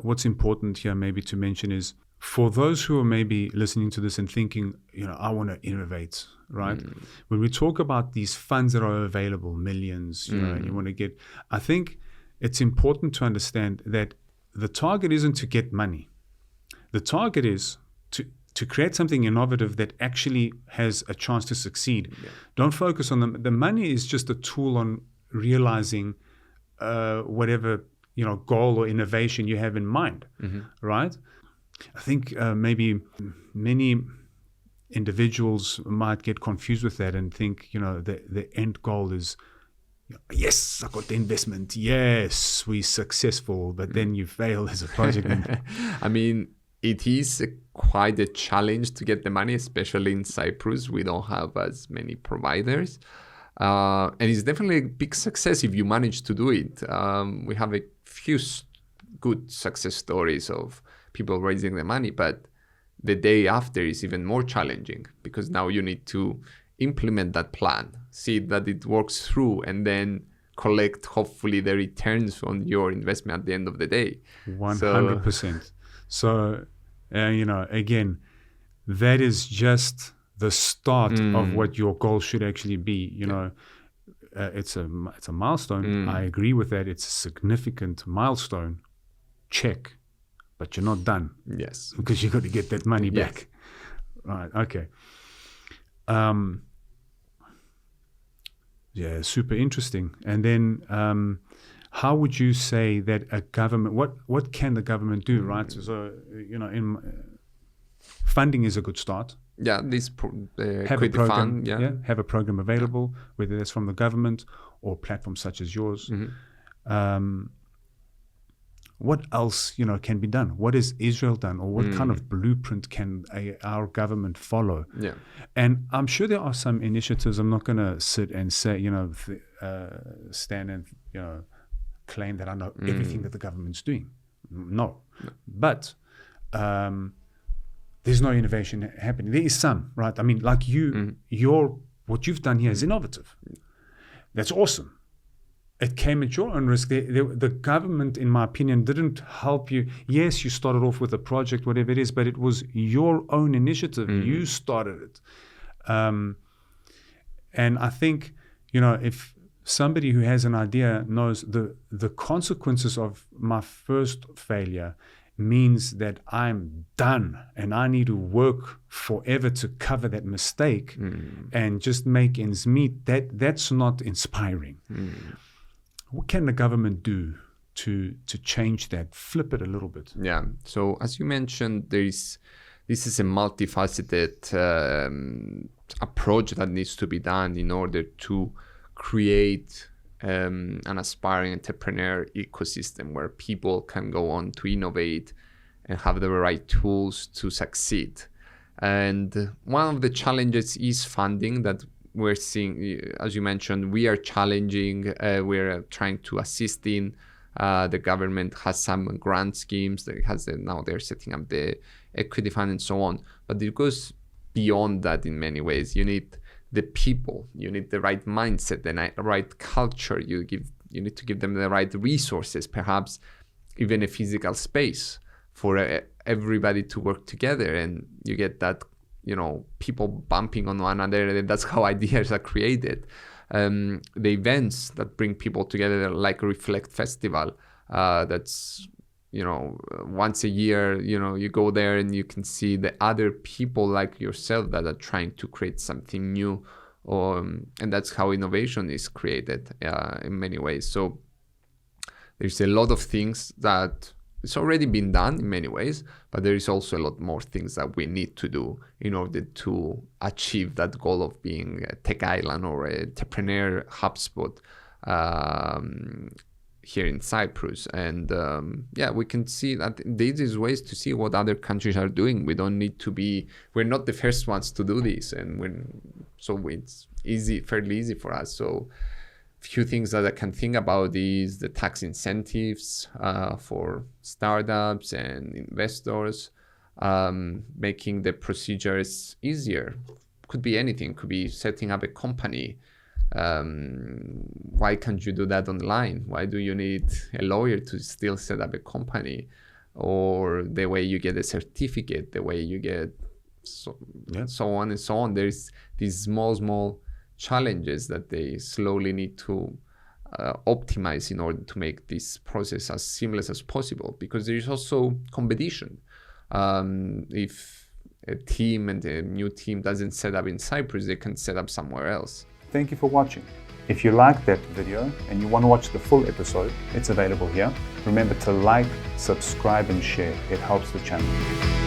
what's important here maybe to mention is for those who are maybe listening to this and thinking, I want to innovate, right? When we talk about these funds that are available, millions, and you want to get, I think it's important to understand that the target isn't to get money. The target is to create something innovative that actually has a chance to succeed. Yeah. Don't focus on the money is just a tool on realizing whatever goal or innovation you have in mind, right? I think maybe many individuals might get confused with that and think the end goal is yes, I got the investment, yes, we're successful, but then you fail as a project. I mean, it is quite a challenge to get the money, especially in Cyprus. We don't have as many providers. And it's definitely a big success if you manage to do it. We have a few good success stories of people raising the money, but the day after is even more challenging because now you need to implement that plan, see that it works through, and then collect hopefully the returns on your investment at the end of the day. 100%. So, again, that is just the start of what your goal should actually be. It's a milestone. I agree with that. It's a significant milestone. Check. But you're not done. Yes. Because you got to get that money back. Right. Okay. Yeah, super interesting. And then how would you say that a government, what can the government do, right? So, funding is a good start. Yeah, this have a program, fund, have a program available, whether that's from the government or platforms such as yours. What else, can be done? What has Israel done, or what kind of blueprint can our government follow? Yeah, and I'm sure there are some initiatives. I'm not going to sit and say, stand and claim that I know everything that the government's doing. No. But there's no innovation happening. There is some, right? I mean, like what you've done here is innovative. That's awesome. It came at your own risk. The government, in my opinion, didn't help you. Yes, you started off with a project, whatever it is, but it was your own initiative. You started it. And I think, if somebody who has an idea knows the consequences of my first failure means that I'm done and I need to work forever to cover that mistake and just make ends meet, that's not inspiring. What can the government do to change that, flip it a little bit? Yeah. So as you mentioned, this is a multifaceted approach that needs to be done in order to create an aspiring entrepreneur ecosystem where people can go on to innovate and have the right tools to succeed. And one of the challenges is funding that we're seeing. As you mentioned, we are challenging, we're trying to assist in. The government has some grant schemes that now they're setting up the equity fund and so on. But it goes beyond that in many ways. You need the people, you need the right mindset, the right culture. You need to give them the right resources, perhaps even a physical space for everybody to work together, and you get that, people bumping on one another, and that's how ideas are created. The events that bring people together, like Reflect Festival, that's once a year, you go there and you can see the other people like yourself that are trying to create something new, and that's how innovation is created in many ways. So there's a lot of things that it's already been done in many ways, but there is also a lot more things that we need to do in order to achieve that goal of being a tech island or a entrepreneur hubspot here in Cyprus. And we can see that there is ways to see what other countries are doing. We don't need to we're not the first ones to do this, so it's fairly easy for us. So few things that I can think about is the tax incentives for startups and investors, making the procedures easier. Could be anything, could be setting up a company. Why can't you do that online? Why do you need a lawyer to still set up a company? or the way you get a certificate, the way you get so on and so on. There's these small challenges that they slowly need to optimize in order to make this process as seamless as possible, because there is also competition. If a team and a new team doesn't set up in Cyprus, they can set up somewhere else. Thank you for watching. If you liked that video and you want to watch the full episode, it's available here. Remember to like, subscribe and share. It helps the channel.